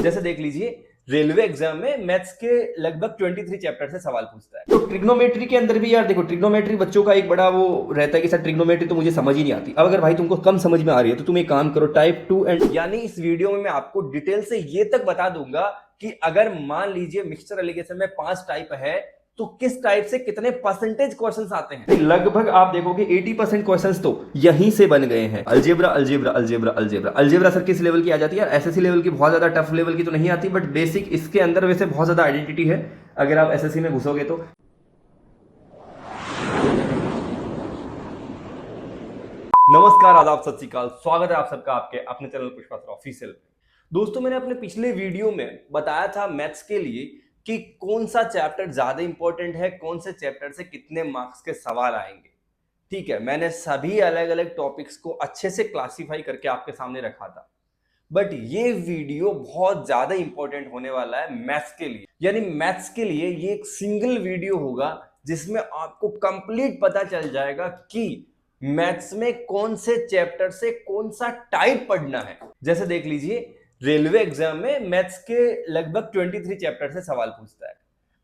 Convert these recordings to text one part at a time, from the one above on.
जैसे देख लीजिए रेलवे एग्जाम में मैथ्स के लगभग 23 चैप्टर से सवाल पूछता है। तो ट्रिग्नोमेट्री के अंदर भी यार देखो, ट्रिग्नोमेट्री बच्चों का एक बड़ा वो रहता है कि सर ट्रिग्नोमेट्री तो मुझे समझ ही नहीं आती। अब अगर भाई तुमको कम समझ में आ रही है तो तुम एक काम करो, टाइप 2 एंड यानी इस वीडियो में मैं आपको डिटेल से ये तक बता दूंगा कि अगर मान लीजिए मिक्सचर एलिगेशन में 5 टाइप है तो किस टाइप से कितने परसेंटेज क्वेश्चंस आते हैं। लगभग आप देखोगे 80% क्वेश्चंस तो यहीं से बन गए हैं। Algebra algebra algebra algebra algebra sir किस लेवल की आ जाती है? एसएससी लेवल की, बहुत ज्यादा टफ लेवल की तो नहीं आती, बट बेसिक इसके अंदर वैसे बहुत ज्यादा आइडेंटिटी है अगर आप एसएससी में घुसोगे तो। नमस्कार, आदाब, सत श्री अकाल, स्वागत है आप सबका आपके अपने चैनल पुष्पा सर ऑफिशियल। दोस्तों, मैंने अपने पिछले वीडियो में बताया था मैथ्स के लिए कि कौन सा चैप्टर ज्यादा इंपॉर्टेंट है, कौन से चैप्टर से कितने मार्क्स के सवाल आएंगे। ठीक है, मैंने सभी अलग अलग टॉपिक्स को अच्छे से क्लासिफाई करके आपके सामने रखा था। बट ये वीडियो बहुत ज्यादा इंपॉर्टेंट होने वाला है मैथ्स के लिए। यानी मैथ्स के लिए ये एक सिंगल वीडियो होगा जिसमें आपको कंप्लीट पता चल जाएगा कि मैथ्स में कौन से चैप्टर से कौन सा टाइप पढ़ना है। जैसे देख लीजिए रेलवे एग्जाम में मैथ्स के लगभग 23 चैप्टर से सवाल पूछता है।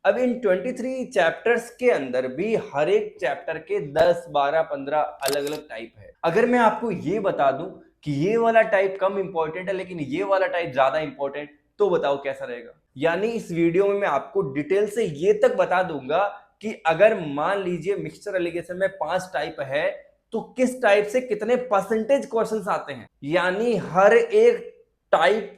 अब इन 23 चैप्टर्स के अंदर भी हर एक चैप्टर के 10, 12, 15 अलग अलग टाइप है। अगर मैं आपको ये बता दूं कि ये वाला टाइप कम इंपॉर्टेंट है लेकिन ये वाला टाइप ज्यादा इंपॉर्टेंट, तो बताओ कैसा रहेगा। यानी इस वीडियो में मैं आपको डिटेल से ये तक बता दूंगा कि अगर मान लीजिए मिक्सचर एलिगेशन में 5 टाइप है तो किस टाइप से कितने परसेंटेज क्वेश्चंस आते हैं। यानी हर एक टाइप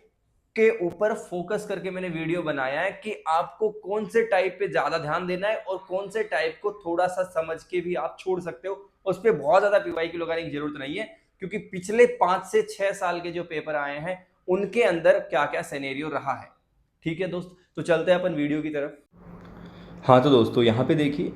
के ऊपर फोकस करके मैंने वीडियो बनाया है कि आपको कौन से टाइप पे ज्यादा ध्यान देना है और कौन से टाइप को थोड़ा सा समझ के भी आप छोड़ सकते हो। उस पर बहुत ज्यादा पीवाई की लगाने की जरूरत नहीं है, क्योंकि पिछले 5 से 6 साल के जो पेपर आए हैं उनके अंदर क्या क्या सिनेरियो रहा है। ठीक है दोस्त, तो चलते हैं अपन वीडियो की तरफ। हाँ तो दोस्तों, यहाँ पे देखिए,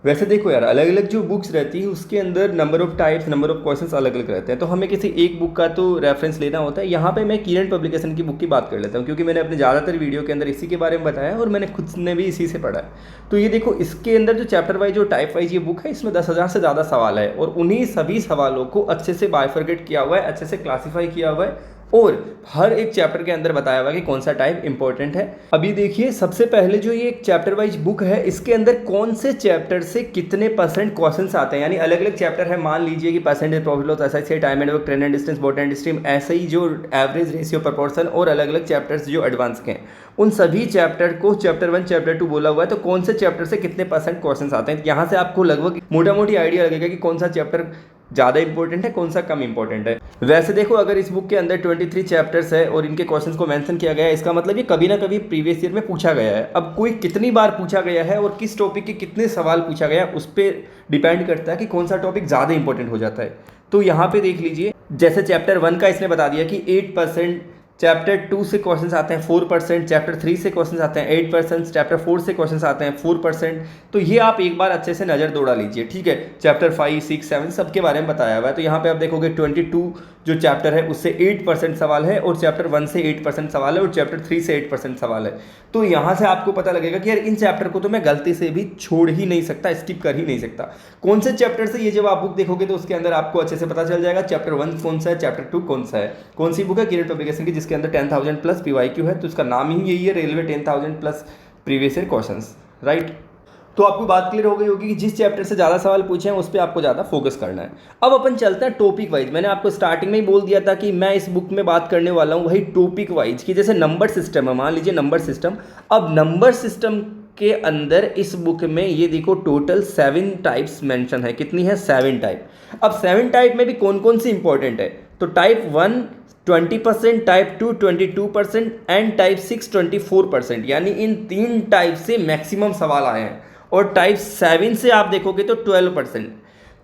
वैसे देखो यार, अलग अलग जो बुक्स रहती है उसके अंदर number of types, number of questions अलग अलग रहते हैं। तो हमें किसी एक बुक का तो रेफरेंस लेना होता है। यहाँ पे मैं किरण पब्लिकेशन की बुक की बात कर लेता हूँ, क्योंकि मैंने अपने ज़्यादातर वीडियो के अंदर इसी के बारे में बताया है और मैंने खुद ने भी इसी से पढ़ा है। तो ये देखो, इसके अंदर जो चैप्टर वाइज, जो टाइप वाइज ये बुक है, इसमें 10,000 से ज़्यादा सवाल है और उन्हीं सभी सवालों को अच्छे से बाइफरकेट किया हुआ है, अच्छे से क्लासीफाई किया हुआ है और हर एक चैप्टर के अंदर बताया हुआ है कि कौन सा टाइप इंपॉर्टेंट है। अभी देखिए, सबसे पहले जो ये एक चैप्टर वाइज बुक है, इसके अंदर कौन से चैप्टर से कितने परसेंट क्वेश्चंस आते हैं। यानी अलग अलग चैप्टर है, मान लीजिए कि percentage, profit loss, SIC, time and work, trend and distance, boat and stream, ऐसे ही जो एवरेज, रेशियो, प्रोपोर्शन और अलग अलग चैप्टर्स जो एडवांस के हैं, उन सभी चैप्टर को चैप्टर 1, चैप्टर 2 बोला हुआ है। तो कौन से चैप्टर से कितने परसेंट क्वेश्चंस आते हैं, यहाँ से आपको लगभग मोटा मोटी आइडिया लगेगा कि कौन सा चैप्टर ज़्यादा इंपॉर्टेंट है, कौन सा कम इंपॉर्टेंट है। वैसे देखो, अगर इस बुक के अंदर 23 चैप्टर्स है और इनके क्वेश्चंस को मेंशन किया गया है, इसका मतलब ये कभी ना कभी प्रीवियस ईयर में पूछा गया है। अब कोई कितनी बार पूछा गया है और किस टॉपिक के कितने सवाल पूछा गया है, उस पर डिपेंड करता है कि कौन सा टॉपिक ज़्यादा इंपॉर्टेंट हो जाता है। तो यहाँ पे देख लीजिए, जैसे चैप्टर 1 का इसने बता दिया कि 8%, चैप्टर 2 से क्वेश्चंस आते हैं 4%, चैप्टर 3 से क्वेश्चंस आते हैं 8%, चैप्टर 4 से क्वेश्चंस आते हैं 4%। तो ये आप एक बार अच्छे से नज़र दौड़ा लीजिए। ठीक है, चैप्टर 5, 6, 7 सबके बारे में बताया हुआ है। तो यहाँ पे आप देखोगे 22 जो चैप्टर है उससे 8% सवाल है और चैप्टर 1 से 8% सवाल है और चैप्टर 3 से 8% सवाल है। तो यहाँ से आपको पता लगेगा कि यार इन चैप्टर को तो मैं गलती से भी छोड़ ही नहीं सकता, स्किप कर ही नहीं सकता। कौन से चैप्टर से, ये जब आप बुक देखोगे तो उसके अंदर आपको अच्छे से पता चल जाएगा चैप्टर 1 कौन सा है, चैप्टर 2 कौन सा है। कौन सी बुक है? किरण पब्लिकेशन की, जिसके अंदर 10,000 प्लस पीवाईक्यू है। तो इसका नाम ही यही है, railway 10,000 plus previous year questions, right. तो आपको बात क्लियर हो गई होगी कि जिस चैप्टर से ज़्यादा सवाल पूछे हैं उस पर आपको ज़्यादा फोकस करना है। अब अपन चलते हैं टॉपिक वाइज। मैंने आपको स्टार्टिंग में ही बोल दिया था कि मैं इस बुक में बात करने वाला हूँ वही टॉपिक वाइज, कि जैसे नंबर सिस्टम है, मान लीजिए नंबर सिस्टम। अब नंबर सिस्टम के अंदर इस बुक में ये देखो टोटल 7 टाइप्स मेंशन है। कितनी है? 7 टाइप। अब 7 टाइप में भी कौन कौन सी इंपॉर्टेंट है? तो टाइप 1 20%, टाइप 2 22% एंड टाइप 6 24%। यानी इन 3 टाइप से मैक्सिमम सवाल आए हैं और टाइप 7 से आप देखोगे तो 12%।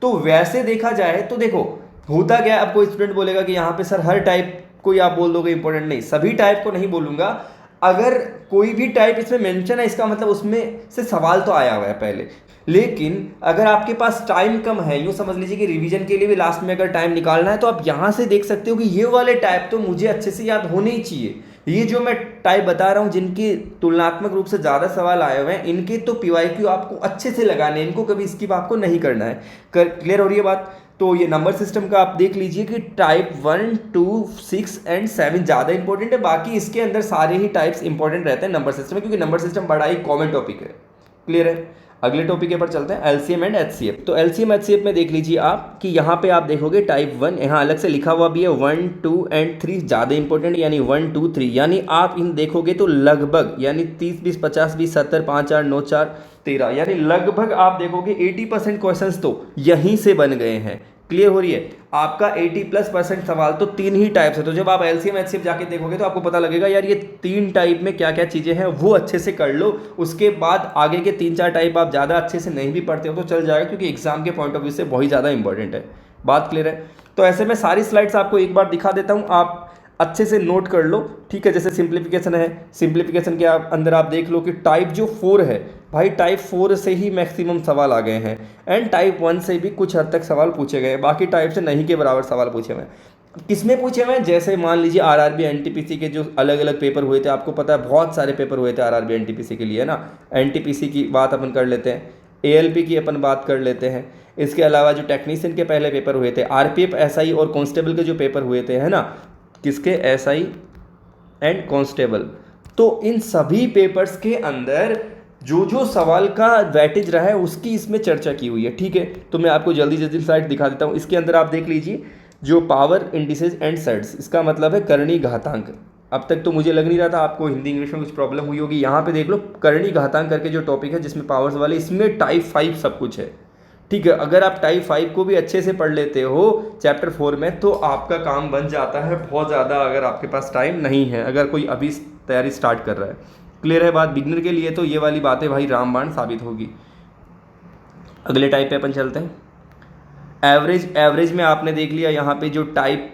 तो वैसे देखा जाए तो देखो होता क्या है, अब कोई स्टूडेंट बोलेगा कि यहाँ पे सर हर टाइप को आप बोल दोगे इंपॉर्टेंट। नहीं, सभी टाइप को नहीं बोलूँगा। अगर कोई भी टाइप इसमें मेंशन है, इसका मतलब उसमें से सवाल तो आया हुआ है पहले। लेकिन अगर आपके पास टाइम कम है, यूँ समझ लीजिए कि रिवीजन के लिए भी लास्ट में अगर टाइम निकालना है, तो आप यहाँ से देख सकते हो कि ये वाले टाइप तो मुझे अच्छे से याद होने ही चाहिए। ये जो मैं टाइप बता रहा हूँ जिनके तुलनात्मक रूप से ज़्यादा सवाल आए हुए हैं, इनके तो पीवाईक्यू आपको अच्छे से लगाने हैं, इनको कभी स्किप आपको नहीं करना है। क्लियर हो रही है बात? तो ये नंबर सिस्टम का आप देख लीजिए कि टाइप 1, 2, 6 एंड 7 ज़्यादा इंपॉर्टेंट है, बाकी इसके अंदर सारे ही टाइप्स इंपॉर्टेंट रहते हैं नंबर सिस्टम में, क्योंकि नंबर सिस्टम बड़ा ही कॉमन टॉपिक है। क्लियर है। अगले टॉपिक के पर चलते हैं, एलसीएम एंड एचसीएफ। तो एलसीएम एचसीएफ में देख लीजिए आप कि यहाँ पे आप देखोगे टाइप 1 यहाँ अलग से लिखा हुआ भी है, 1, 2 एंड 3 ज़्यादा इंपॉर्टेंट, यानी 1, 2, 3, यानी आप इन देखोगे तो लगभग यानी 30, 20, 50, 20, 70, 5, 8, 9, 4, 13, यानी लगभग आप देखोगे 80% क्वेश्चंस तो यहीं से बन गए हैं। क्लियर हो रही है। आपका 80+% सवाल तो 3 ही टाइप से, तो जब आप एलसीएम एचसीएफ जाके देखोगे तो आपको पता लगेगा यार ये 3 टाइप में क्या क्या चीज़ें हैं, वो अच्छे से कर लो। उसके बाद आगे के 3-4 टाइप आप ज़्यादा अच्छे से नहीं भी पढ़ते हो तो चल जाएगा, क्योंकि एग्जाम के पॉइंट ऑफ व्यू से बहुत ज़्यादा इंपॉर्टेंट है। बात क्लियर है। तो ऐसे में सारी स्लाइड्स आपको एक बार दिखा देता हूँ, आप अच्छे से नोट कर लो, ठीक है। जैसे सिंप्लीफिकेशन है, सिंप्लीफिकेशन के अंदर आप देख लो कि टाइप जो 4 है भाई, टाइप 4 से ही मैक्सिमम सवाल आ गए हैं, एंड टाइप 1 से भी कुछ हद तक सवाल पूछे गए, बाकी टाइप से नहीं के बराबर सवाल पूछे हुए। किसमें पूछे हुए हैं, जैसे मान लीजिए आरआरबी एनटीपीसी के जो अलग अलग पेपर हुए थे, आपको पता है बहुत सारे पेपर हुए थे आरआरबी एनटीपीसी के लिए, है ना। एनटीपीसी की बात अपन कर लेते हैं, एएलपी की अपन बात कर लेते हैं, इसके अलावा जो टेक्नीशियन के पहले पेपर हुए थे, आरपीएफ, एसआई और कांस्टेबल के जो पेपर हुए थे, है ना, किसके, एसआई एंड कांस्टेबल। तो इन सभी पेपर्स के अंदर जो जो सवाल का वेटेज रहा है उसकी इसमें चर्चा की हुई है, ठीक है। तो मैं आपको जल्दी जल्दी स्लाइड दिखा देता हूँ। इसके अंदर आप देख लीजिए जो पावर इंडिसेस एंड सेट्स, इसका मतलब है करणी घातांक। अब तक तो मुझे लग नहीं रहा था आपको हिंदी इंग्लिश में कुछ प्रॉब्लम हुई होगी। यहाँ पे देख लो करणी घातांक करके जो टॉपिक है जिसमें पावर्स वाले, इसमें टाइप 5 सब कुछ है, ठीक है। अगर आप टाइप 5 को भी अच्छे से पढ़ लेते हो चैप्टर 4 में तो आपका काम बन जाता है बहुत ज़्यादा, अगर आपके पास टाइम नहीं है, अगर कोई अभी तैयारी स्टार्ट कर रहा है। क्लियर है बात। बिगनर के लिए तो ये वाली बातें भाई रामबाण साबित होगी। अगले टाइप पे अपन चलते हैं, एवरेज में आपने देख लिया यहाँ पे जो टाइप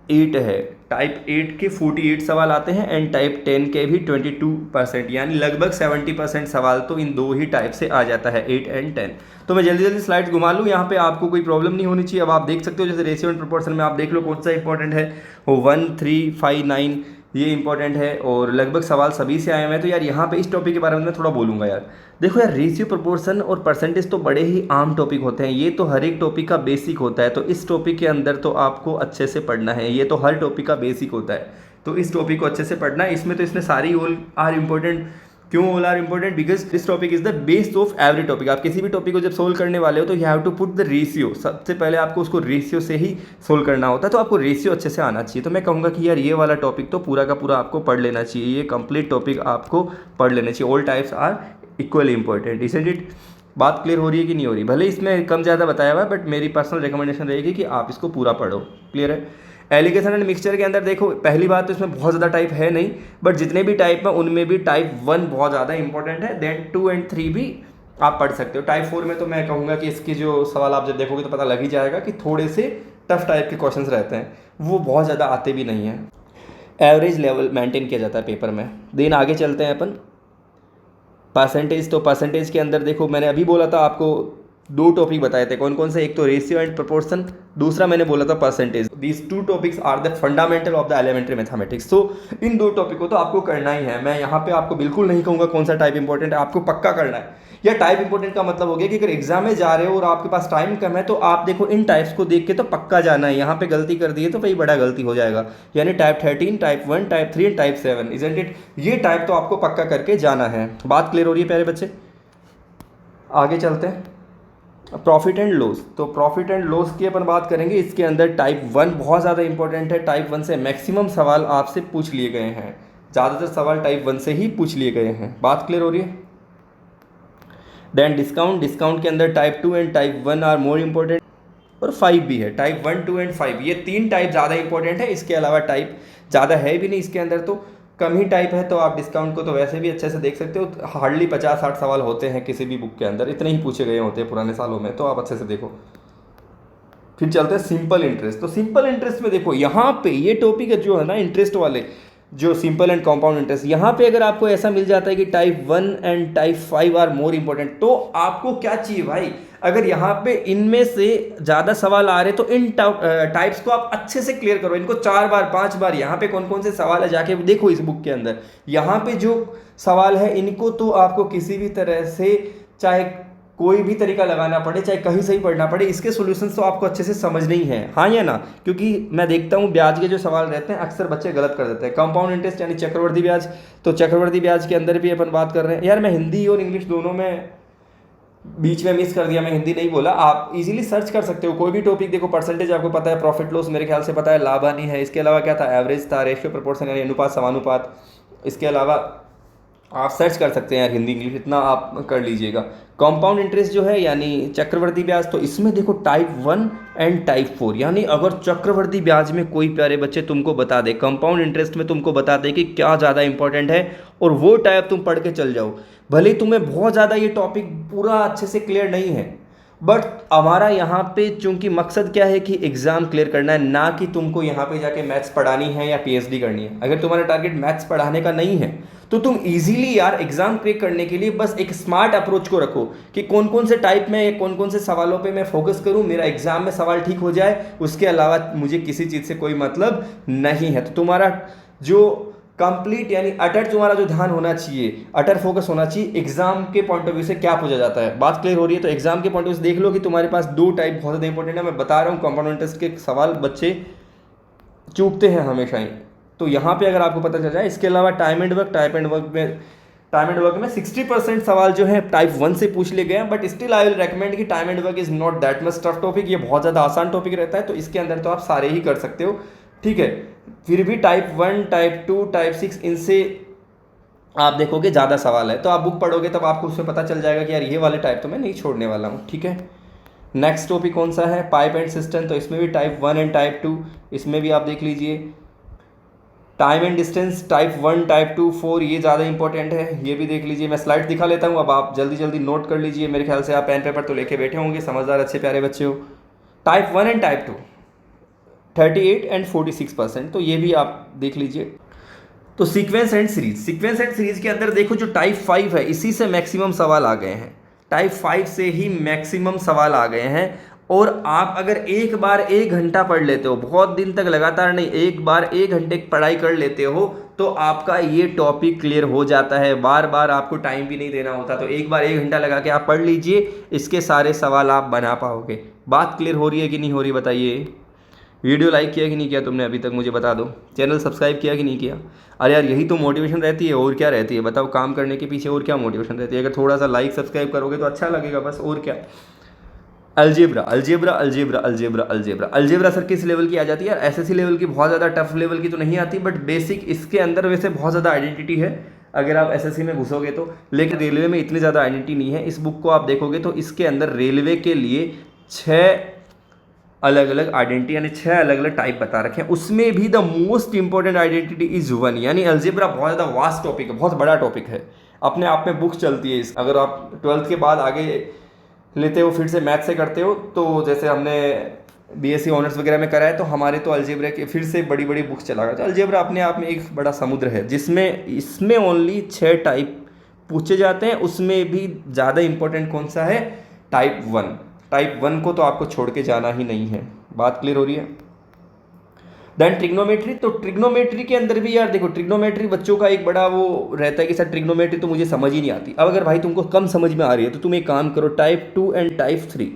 8 है, टाइप 8 के 48 सवाल आते हैं, एंड टाइप 10 के भी 22%, यानी लगभग 70% सवाल तो इन दो ही टाइप से आ जाता है, 8 एंड 10। तो मैं जल्दी जल्दी स्लाइड्स घुमा लूँ, यहाँ पे आपको कोई प्रॉब्लम नहीं होनी चाहिए। अब आप देख सकते हो जैसे रेशियो एंड प्रोपोर्शन में आप देख लो कौन सा इंपॉर्टेंट है, वो 1, 3, 5, 9 ये इंपॉर्टेंट है, और लगभग सवाल सभी से आए हुए हैं। तो यार यहाँ पे इस टॉपिक के बारे में मैं थोड़ा बोलूँगा यार। देखो यार, रेशियो, प्रोपोर्शन और परसेंटेज तो बड़े ही आम टॉपिक होते हैं, ये तो हर एक टॉपिक का बेसिक होता है, तो इस टॉपिक के अंदर तो आपको अच्छे से पढ़ना है, ये तो हर टॉपिक का बेसिक होता है, तो इस टॉपिक को अच्छे से पढ़ना है। इसमें तो इसने सारी ऑल आर इंपॉर्टेंट, क्यों all are important, because this topic is the base of every topic. आप किसी भी टॉपिक को जब सोल्व करने वाले हो तो you have to put the ratio, सबसे पहले आपको उसको रेशियो से ही सोल्व करना होता है, तो आपको रेशियो अच्छे से आना चाहिए। तो मैं कहूँगा कि यार ये वाला टॉपिक तो पूरा का पूरा आपको पढ़ लेना चाहिए, ये कंप्लीट टॉपिक आपको पढ़ लेना चाहिए। All types are equally important, isn't it. बात क्लियर हो रही है कि नहीं हो रही, भले इसमें कम ज़्यादा बताया हुआ है, बट मेरी पर्सनल रिकमेंडेशन रहेगी कि आप इसको पूरा पढ़ो। क्लियर है। एलिगेशन एंड मिक्सचर के अंदर देखो, पहली बात तो इसमें बहुत ज़्यादा टाइप है नहीं, बट जितने भी टाइप हैं उनमें भी टाइप 1 बहुत ज़्यादा इंपॉर्टेंट है, देन 2 एंड 3 भी आप पढ़ सकते हो। टाइप 4 में तो मैं कहूँगा कि इसके जो सवाल आप जब देखोगे तो पता लग ही जाएगा कि थोड़े से टफ टाइप के क्वेश्चन रहते हैं, वो बहुत ज़्यादा आते भी नहीं हैं। एवरेज लेवल मेंटेन किया जाता है पेपर में। देन आगे चलते हैं अपन परसेंटेज। तो परसेंटेज के अंदर देखो, मैंने अभी बोला था आपको 2 टॉपिक बताए थे, कौन कौन से, एक तो रेशियो एंड प्रोपोर्शन, दूसरा मैंने बोला था percentage. These 2 topics are the fundamental of the elementary mathematics. तो इन 2 टॉपिक को तो आपको करना ही है। मैं यहाँ पे आपको बिल्कुल नहीं कहूँगा कौन सा टाइप इंपॉर्टेंट है, आपको पक्का करना है। या टाइप इंपॉर्टेंट का मतलब हो गया कि अगर एग्जाम में जा रहे हो और आपके पास टाइम कम है तो आप देखो इन टाइप्स को देख के तो पक्का जाना है। यहाँ पे गलती कर दी है तो भाई बड़ा गलती हो जाएगा, यानी type 13, type 1, type 3 and type 7, isn't it. ये टाइप तो आपको पक्का करके जाना है। बात क्लियर हो रही है प्यारे बच्चे। आगे चलते हैं, प्रॉफिट एंड लॉस। तो प्रॉफिट एंड लॉस की अपन बात करेंगे। इसके अंदर टाइप 1 बहुत ज़्यादा इंपॉर्टेंट है, टाइप 1 से मैक्सिमम सवाल आपसे पूछ लिए गए हैं, ज़्यादातर सवाल टाइप 1 से ही पूछ लिए गए हैं। बात क्लियर हो रही है। देन डिस्काउंट के अंदर type 2 and type 1 are more important, और 5 भी है, टाइप 1, 2 एंड 5, ये 3 टाइप ज़्यादा इंपॉर्टेंट है। इसके अलावा टाइप ज़्यादा है भी नहीं इसके अंदर, तो कम ही टाइप है। तो आप डिस्काउंट को तो वैसे भी अच्छे से देख सकते हो, हार्डली 50-60 सवाल होते हैं किसी भी बुक के अंदर, इतने ही पूछे गए होते हैं पुराने सालों में, तो आप अच्छे से देखो। फिर चलते हैं सिंपल इंटरेस्ट। तो सिंपल इंटरेस्ट में देखो, यहाँ पे ये टॉपिक जो है ना इंटरेस्ट वाले, जो सिंपल एंड कंपाउंड इंटरेस्ट, यहाँ पे अगर आपको ऐसा मिल जाता है कि type 1 and type 5 are more important, तो आपको क्या चाहिए भाई, अगर यहाँ पे इनमें से ज़्यादा सवाल आ रहे तो इन टाइप्स को आप अच्छे से क्लियर करो, इनको 4 बार 5 बार, यहाँ पे कौन कौन से सवाल है जाके देखो इस बुक के अंदर। यहाँ पे जो सवाल है इनको तो आपको किसी भी तरह से, चाहे कोई भी तरीका लगाना पड़े, चाहे कहीं से ही पढ़ना पड़े, इसके सॉल्यूशंस तो आपको अच्छे से समझने ही हैं, हाँ या ना। क्योंकि मैं देखता हूँ ब्याज के जो सवाल रहते हैं अक्सर बच्चे गलत कर देते हैं। कंपाउंड इंटरेस्ट यानी चक्रवर्ती ब्याज, तो चक्रवर्ती ब्याज के अंदर भी अपन बात कर रहे हैं। यार मैं हिंदी और इंग्लिश दोनों में बीच में मिस कर दिया, मैं हिंदी नहीं बोला। आप इजीली सर्च कर सकते हो कोई भी टॉपिक, देखो परसेंटेज आपको पता है, प्रॉफिट लॉस मेरे ख्याल से पता है, लाभ हानि है, इसके अलावा क्या था, एवरेज था, रेशियो प्रोपोर्शन यानी अनुपात समानुपात। इसके अलावा आप सर्च कर सकते हैं यार हिंदी इंग्लिश, इतना आप कर लीजिएगा। कंपाउंड इंटरेस्ट जो है यानी चक्रवर्ती ब्याज, तो इसमें देखो टाइप 1 एंड टाइप 4, यानी अगर चक्रवर्ती ब्याज में कोई प्यारे बच्चे तुमको बता दे, कंपाउंड इंटरेस्ट में तुमको बता दे कि क्या ज़्यादा इंपॉर्टेंट है, और वो टाइप तुम पढ़ के चल जाओ, भले ही तुम्हें बहुत ज़्यादा ये टॉपिक पूरा अच्छे से क्लियर नहीं है, बट हमारा यहाँ पे चूंकि मकसद क्या है कि एग्ज़ाम क्लियर करना है, ना कि तुमको यहाँ पे जाके मैथ्स पढ़ानी है या पीएचडी करनी है। अगर तुम्हारा टारगेट मैथ्स पढ़ाने का नहीं है तो तुम इजीली यार एग्ज़ाम क्रैक करने के लिए बस एक स्मार्ट अप्रोच को रखो कि कौन कौन से टाइप में या कौन कौन से सवालों पे मैं फोकस करूँ, मेरा एग्ज़ाम में सवाल ठीक हो जाए, उसके अलावा मुझे किसी चीज़ से कोई मतलब नहीं है। तो तुम्हारा जो कंप्लीट यानी अटर तुम्हारा जो ध्यान होना चाहिए, अटर फोकस होना चाहिए एग्जाम के पॉइंट ऑफ व्यू से क्या पूछा जाता है। बात क्लियर हो रही है? तो एग्जाम के पॉइंट ऑफ व्यू से देख लो कि तुम्हारे पास दो टाइप बहुत ज़्यादा इंपॉर्टेंट है। मैं बता रहा हूँ कंपाउंड इंटरेस्ट के सवाल बच्चे चूकते हैं हमेशा ही, तो यहाँ पे अगर आपको पता चल जाए। इसके अलावा time and work, time and work में 60% सवाल जो है टाइप 1 से पूछ लिए गए हैं, but still I will recommend कि time and work is not that much tough topic, ये बहुत ज़्यादा आसान टॉपिक रहता है, तो इसके अंदर तो आप सारे ही कर सकते हो, ठीक है। फिर भी टाइप 1, टाइप 2, टाइप 6 इनसे आप देखोगे ज़्यादा सवाल है, तो आप बुक पढ़ोगे तब आपको उसमें पता चल जाएगा कि यार ये वाले टाइप तो मैं नहीं छोड़ने वाला हूँ, ठीक है। नेक्स्ट टॉपिक कौन सा है? पाइप एंड सिस्टम, तो इसमें भी टाइप 1 एंड टाइप 2, इसमें भी आप देख लीजिए। Time and distance type 1, type 2, 4 ये ज़्यादा इंपॉर्टेंट है, ये भी देख लीजिए। मैं स्लाइड दिखा लेता हूँ, अब आप जल्दी जल्दी नोट कर लीजिए। मेरे ख्याल से आप पेन पेपर तो लेके बैठे होंगे, समझदार अच्छे प्यारे बच्चे हो। टाइप 1 एंड टाइप 2 38 एंड 46%, तो ये भी आप देख लीजिए। तो सीक्वेंस एंड सीरीज के अंदर देखो जो टाइप 5 है इसी से मैक्सिमम सवाल आ गए हैं, टाइप 5 से ही मैक्सिमम सवाल आ गए हैं। और आप अगर एक बार 1 घंटा पढ़ लेते हो, बहुत दिन तक लगातार नहीं, एक बार 1 घंटे की पढ़ाई कर लेते हो, तो आपका ये टॉपिक क्लियर हो जाता है। बार बार आपको टाइम भी नहीं देना होता, तो एक बार 1 घंटा लगा के आप पढ़ लीजिए, इसके सारे सवाल आप बना पाओगे। बात क्लियर हो रही है कि नहीं हो रही बताइए? वीडियो लाइक किया कि नहीं किया तुमने अभी तक, मुझे बता दो। चैनल सब्सक्राइब किया कि नहीं किया? अरे यार यही तो मोटिवेशन रहती है, और क्या रहती है बताओ? काम करने के पीछे और क्या मोटिवेशन रहती है? अगर थोड़ा सा लाइक सब्सक्राइब करोगे तो अच्छा लगेगा, बस और क्या। Algebra algebra algebra algebra algebra algebra sir किस लेवल की आ जाती है? यार एसएससी लेवल की, बहुत ज़्यादा टफ लेवल की तो नहीं आती, बट बेसिक इसके अंदर वैसे बहुत ज़्यादा आइडेंटिटी है अगर आप एसएससी में घुसोगे तो। लेकिन रेलवे में इतनी ज़्यादा आइडेंटिटी नहीं है। इस बुक को आप देखोगे तो इसके अंदर रेलवे के लिए 6 अलग अलग आइडेंटिटी यानी 6 अलग अलग टाइप बता रखे हैं। उसमें भी the most important identity is 1, यानी अलजेब्रा बहुत ज़्यादा वास्ट टॉपिक है, बहुत बड़ा टॉपिक है, अपने आप में बुक्स चलती है। अगर आप 12th के बाद आगे लेते हो, फिर से मैथ से करते हो, तो जैसे हमने बीएससी ऑनर्स वगैरह में करा है, तो हमारे तो अलजेब्रा के फिर से बड़ी बड़ी बुक्स चला गया। तो अलजेब्रा अपने आप में एक बड़ा समुद्र है, जिसमें इसमें ओनली 6 टाइप पूछे जाते हैं। उसमें भी ज़्यादा इंपॉर्टेंट कौन सा है? टाइप 1। टाइप 1 को तो आपको छोड़ के जाना ही नहीं है। बात क्लियर हो रही है? देन ट्रिग्नोमेट्री, तो ट्रिग्नोमेट्री के अंदर भी यार देखो, ट्रिग्नोमेट्री बच्चों का एक बड़ा वो रहता है कि सर ट्रिग्नोमेट्री तो मुझे समझ ही नहीं आती। अब अगर भाई तुमको कम समझ में आ रही है तो तुम एक काम करो, टाइप 2 एंड टाइप 3,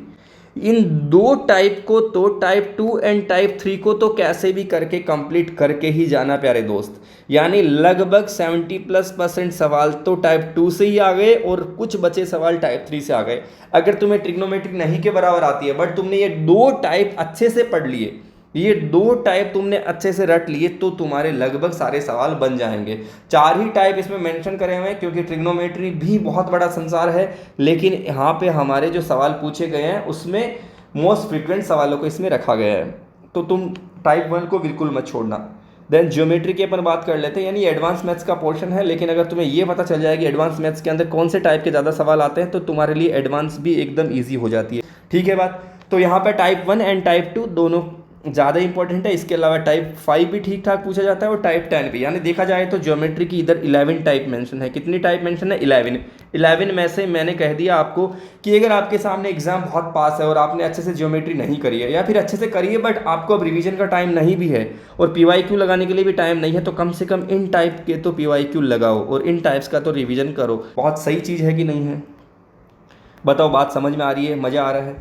इन दो टाइप को तो टाइप 2 एंड टाइप 3 को तो कैसे भी करके कंप्लीट करके ही जाना प्यारे दोस्त। यानी लगभग 70+% सवाल तो टाइप 2 से ही आ गए और कुछ बचे सवाल टाइप 3 से आ गए। अगर तुम्हें ट्रिग्नोमेट्री नहीं के बराबर आती है, बट तुमने ये 2 टाइप अच्छे से पढ़ लिए, ये 2 टाइप तुमने अच्छे से रट लिए, तो तुम्हारे लगभग सारे सवाल बन जाएंगे। 4 ही टाइप इसमें मेंशन करे हुए हैं, क्योंकि ट्रिग्नोमेट्री भी बहुत बड़ा संसार है, लेकिन यहाँ पे हमारे जो सवाल पूछे गए हैं उसमें मोस्ट फ्रिक्वेंट सवालों को इसमें रखा गया है। तो तुम टाइप 1 को बिल्कुल मत छोड़ना। देन ज्योमेट्री की अपन बात कर लेते हैं, यानी एडवांस मैथ्स का पोर्शन है, लेकिन अगर तुम्हें ये पता चल जाए कि एडवांस मैथ्स के अंदर कौन से टाइप के ज़्यादा सवाल आते हैं, तो तुम्हारे लिए एडवांस भी एकदम ईजी हो जाती है, ठीक है बात। तो यहाँ पर टाइप 1 एंड टाइप 2 दोनों ज़्यादा इंपॉर्टेंट है। इसके अलावा टाइप 5 भी ठीक ठाक पूछा जाता है, और टाइप 10 भी। यानी देखा जाए तो ज्योमेट्री की इधर 11 टाइप मेंशन है। कितनी टाइप मेंशन है? 11 में से मैंने कह दिया आपको कि अगर आपके सामने एग्जाम बहुत पास है और आपने अच्छे से ज्योमेट्री नहीं करी है, या फिर अच्छे से करी है बट आपको अब रिवीजन का टाइम नहीं भी है और PYQ लगाने के लिए भी टाइम नहीं है, तो कम से कम इन टाइप के तो PYQ लगाओ और इन टाइप्स का तो रिविजन करो। बहुत सही चीज़ है कि नहीं है? बताओ बात समझ में आ रही है, मज़ा आ रहा है?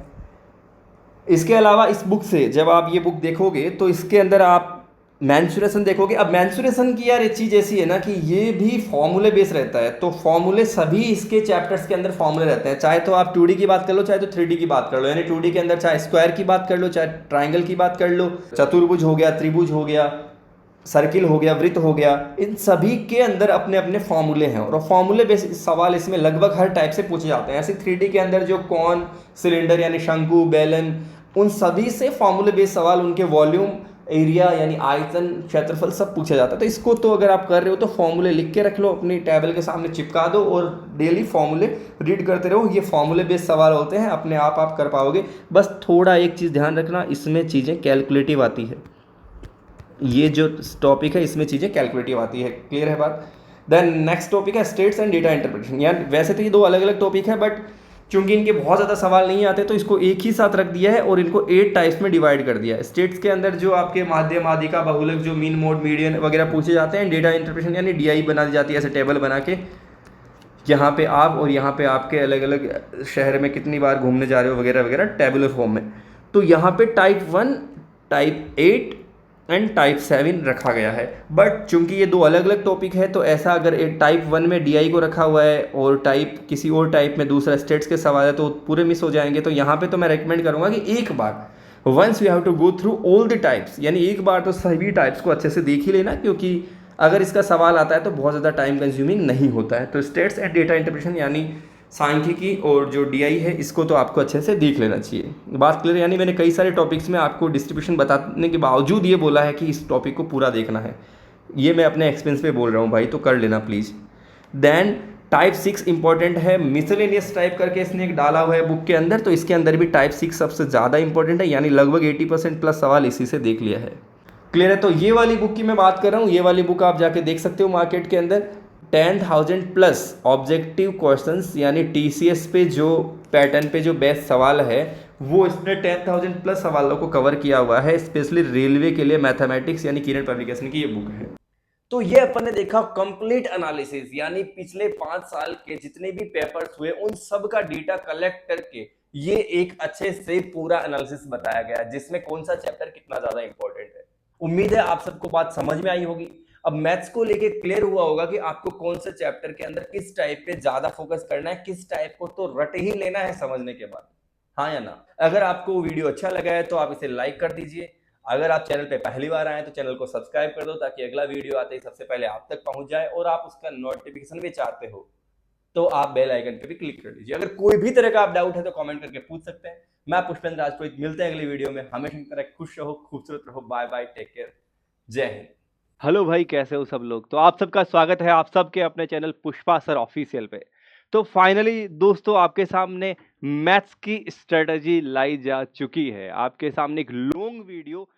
इसके अलावा इस बुक से जब आप ये बुक देखोगे तो इसके अंदर आप मैंसुरेशन देखोगे। अब मैंसुरेशन की यार एक चीज़ ऐसी है ना कि ये भी फॉर्मूले बेस रहता है, तो फॉर्मूले सभी इसके चैप्टर्स के अंदर फॉर्मूले रहते हैं, चाहे तो आप 2D की बात कर लो चाहे तो 3D की बात कर लो। यानी 2D के अंदर चाहे स्क्वायर की बात कर लो चाहे ट्राइंगल की बात कर लो, चतुर्भुज हो गया, त्रिभुज हो गया, सर्किल हो गया, वृत्त हो गया, इन सभी के अंदर अपने अपने फॉर्मूले हैं और फॉर्मूले बेस्ड सवाल इसमें लगभग हर टाइप से पूछे जाते हैं। ऐसे 3D के अंदर जो कौन, सिलेंडर यानी शंकु, बेलन, उन सभी से फॉर्मूले बेस्ड सवाल, उनके वॉल्यूम, एरिया यानी आयतन, क्षेत्रफल सब पूछा जाता है। तो इसको तो अगर आप कर रहे हो तो फॉर्मूले लिख के रख लो, अपनी टेबल के सामने चिपका दो और डेली फॉर्मूले रीड करते रहो। ये फॉर्मूले बेस्ड सवाल होते हैं, अपने आप कर पाओगे। बस थोड़ा एक चीज़ ध्यान रखना, इसमें चीज़ें कैलकुलेटिव आती है। ये जो टॉपिक है इसमें चीज़ें कैलकुलेटिव आती है। क्लियर है बात? देन नेक्स्ट टॉपिक है स्टेट्स एंड डेटा इंटरप्रिटेशन। यार वैसे तो ये दो अलग अलग टॉपिक है, बट चूंकि इनके बहुत ज़्यादा सवाल नहीं आते तो इसको एक ही साथ रख दिया है और इनको 8 टाइप्स में डिवाइड कर दिया है। स्टेट्स के अंदर जो आपके माध्य, माध्यिका, बहुलक, जो मीन, मोड, मीडियन वगैरह पूछे जाते हैं। डेटा इंटरप्रिटेशन यानी DI बना दी जाती है, ऐसे टेबल बना के, यहाँ पे आप और यहाँ पे आपके अलग अलग शहर में कितनी बार घूमने जा रहे हो वगैरह वगैरह, टेबुलर फॉर्म में। तो यहाँ पे टाइप 1, टाइप 8 एंड टाइप 7 रखा गया है। बट चूंकि ये दो अलग अलग टॉपिक है तो ऐसा अगर एक टाइप 1 में DI को रखा हुआ है और टाइप किसी और टाइप में दूसरा स्टेट्स के सवाल है तो पूरे मिस हो जाएंगे। तो यहाँ पे तो मैं रेकमेंड करूँगा कि एक बार once you have to go through all the types, यानी एक बार तो सभी टाइप्स को अच्छे से देख ही लेना, क्योंकि अगर इसका सवाल आता है तो बहुत ज़्यादा टाइम कंज्यूमिंग नहीं होता है। तो स्टेट्स एंड डेटा इंटरप्रिटेशन यानी सांख्यिकी और जो DI है इसको तो आपको अच्छे से देख लेना चाहिए। बात क्लियर? यानी मैंने कई सारे टॉपिक्स में आपको डिस्ट्रीब्यूशन बताने के बावजूद ये बोला है कि इस टॉपिक को पूरा देखना है। ये मैं अपने एक्सपीरियंस पे बोल रहा हूँ भाई, तो कर लेना प्लीज़। देन टाइप 6 इंपॉर्टेंट है, मिसलेनियस टाइप करके इसने एक डाला हुआ है बुक के अंदर, तो इसके अंदर भी टाइप 6 सबसे ज़्यादा इंपॉर्टेंट है, यानी लगभग 80% प्लस सवाल इसी से देख लिया है। क्लियर है? तो ये वाली बुक की मैं बात कर रहा हूँ, ये वाली बुक आप जाके देख सकते हो मार्केट के अंदर। 10,000 प्लस ऑब्जेक्टिव क्वेश्चंस यानी TCS पे जो पैटर्न पे जो बेस्ट सवाल है वो इसने 10,000 प्लस सवालों को कवर किया हुआ है, स्पेशली रेलवे के लिए। मैथमेटिक्स यानी किरण पब्लिकेशन की ये बुक है। तो ये अपन ने देखा कंप्लीट एनालिसिस, यानी पिछले 5 साल के जितने भी पेपर्स हुए उन सब का डेटा कलेक्ट करके ये एक अच्छे से पूरा एनालिसिस बताया गया जिसमें कौन सा चैप्टर कितना ज्यादा इंपॉर्टेंट है। उम्मीद है आप सबको बात समझ में आई होगी। अब मैथ्स को लेके क्लियर हुआ होगा कि आपको कौन से चैप्टर के अंदर किस टाइप पे ज्यादा फोकस करना है, किस टाइप को तो रट ही लेना है समझने के बाद। हाँ या ना? अगर आपको वीडियो अच्छा लगा है तो आप इसे लाइक कर दीजिए। अगर आप चैनल पे पहली बार आए तो चैनल को सब्सक्राइब कर दो ताकि अगला वीडियो आते ही सबसे पहले आप तक पहुंच जाए, और आप उसका नोटिफिकेशन भी चाहते हो तो आप बेल आइकन पे भी क्लिक कर दीजिए। अगर कोई भी तरह का आप डाउट है तो कमेंट करके पूछ सकते हैं। मैं पुष्पेंद्र राजपुरोहित, मिलते हैं अगली वीडियो में। हमेशा की तरह खुश रहो, खूबसूरत रहो। बाय बाय, टेक केयर, जय हिंद। हेलो भाई, कैसे हो सब लोग। तो आप सबका स्वागत है आप सबके अपने चैनल पुष्पा सर ऑफिशियल पे। तो फाइनली दोस्तों आपके सामने मैथ्स की स्ट्रेटजी लाई जा चुकी है। आपके सामने एक लॉन्ग वीडियो